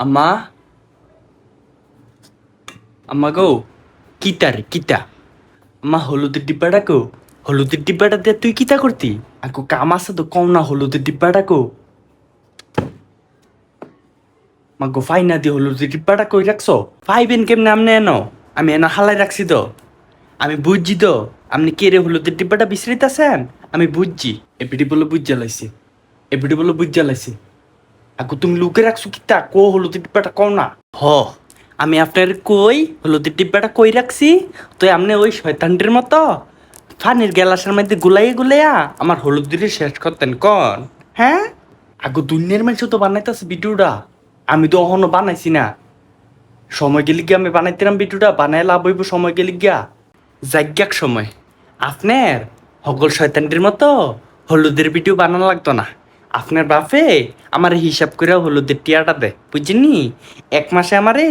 আম্মা আম্মা গো, কিতা রে কিতা? আম্মা হলুদের ডিব্বাটা গো, হলুদের ডিব্বাটা দিয়ে তুই কিতা করতি? আকু কাম আছে তো কম না হলুদের ডিব্বাটা গো। মা গো ফাইনা দি হলুদের ডিব্বাটা কই রাখছো? ফাইবেন কেমনে আমনে এনো? আমি এনো হালাই রাখছি তো। আমি বুঝছি তো আপনি কে রে হলুদের ডিব্বাটা বিছরিতাছেন। আমি বুঝছি এপিটি বলে বুঝ জ্বালাইছি, এপিটি বলে বুঝ জ্বালাইছি। আকু তুমি লুকে রাখছো কিতা কো হলুদের ডিব্বাটা কও না। হ, আমি আপনার কই হলুদের ডিব্বাটা কই রাখছি, তো আপনি ওই শয়তানটির মতো ফানির গ্যালাসের মধ্যে গুলাইয়া গুলাইয়া আমার হলুদ দিয়ে শেষ করতেন কন? হ্যাঁ, আগো দুনিয়ার মানুষ তো বানাইতেছে ভিডিওটা, আমি তো এখনো বানাইছি না। সময় গেলে গিয়া আমি বানাইতাম ভিডিওটা, বানাই লাভ হইব সময় গেলে গিয়া যাজ্ঞাক সময়। আপনার হগল শয়তানটির মতো হলুদের ভিডিও বানানো লাগতো না। আপনার বাপে আমার হিসাব করে হলুদের টিয়াটা দেয় বুঝছেননি, এক মাসে আমারে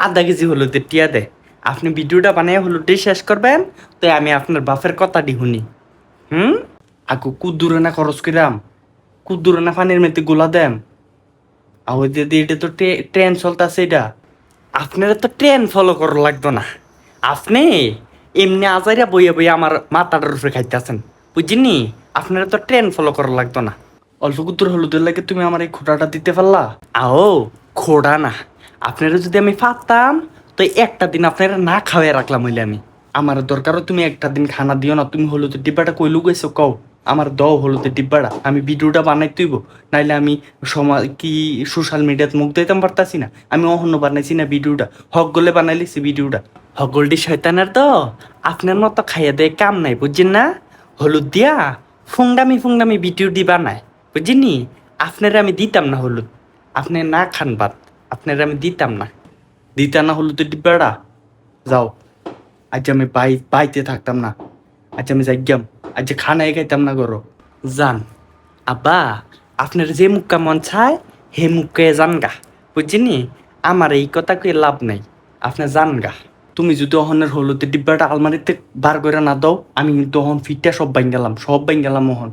½ কেজি হলুদের টিয়া দেয়। আপনি ভিডিওটা বানিয়ে হলুদটাই শেষ করবেন, তো আমি আপনার বাপের কথাটি শুনি। আকু কুদ্দুরে না খরচ করিলাম, কুদ্দুরে না পানির মেতে গোলা দেম। আর ওই দিদি এটা তো ট্রেন চলতেছে এটা, আপনারা তো ট্রেন ফলো করা লাগতো না। আপনি এমনি আজাইরা বইয়া বইয়া আমার মাথাটার উপরে খাইতেছেন বুঝিনি। আপনারা তো ট্রেন ফলো করা লাগতো না। অল্প কুত্তর হলুদের লাগে তুমি আমার এই খোঁড়াটা দিতে পারলা। আও খোড়া না, আপনারা যদি আমি পারতাম তো একটা দিন আপনারা না খাওয়াই রাখলাম হইলে আমি। আমার দরকারও তুমি একটা দিন খানা দিও না। তুমি হলুদের ডিব্বাটা কই লুকাইছো কও, আমার দাও হলুদের ডিব্বাটা, আমি ভিডিওটা বানাই তুইব। নাইলে আমি সমাজ কি সোশ্যাল মিডিয়াতে মুখ দিতাম পারতাছি না। আমি অহন্য বানাইছি না ভিডিওটা, হক গলে বানাইলিছি ভিডিওটা। হগলটি শয়তানের তো আপনার মতো খাইয়া দেয় কাম নাই বুঝছেন না। হলুদ দিয়া ফুংডামি ফুংডামি ভিডিও দি বানায় বুঝিনি। আপনারা আমি দিতাম না হলুদ, আপনি না খান ভাত, আপনারা আমি দিতাম না। দিতা না হলুদের ডিব্বাটা, যাও। আজ আমি বাইতে থাকতাম না, আজ আমি যাইগাম, আজ খানাই খাইতাম না করো। যান আব্বা, আপনার যে মুক্কা মন চায় হে মুখে যান গা বুঝছিনি। আমার এই কথা কয়ে লাভ নাই, আপনি যান গা। তুমি যদি অহনের হলুদের ডিব্বাটা আলমারিতে বার করে না দাও, আমি কিন্তু অহন ফিটটা সব বাইন গেলাম, সব বাইন গেলাম অহন।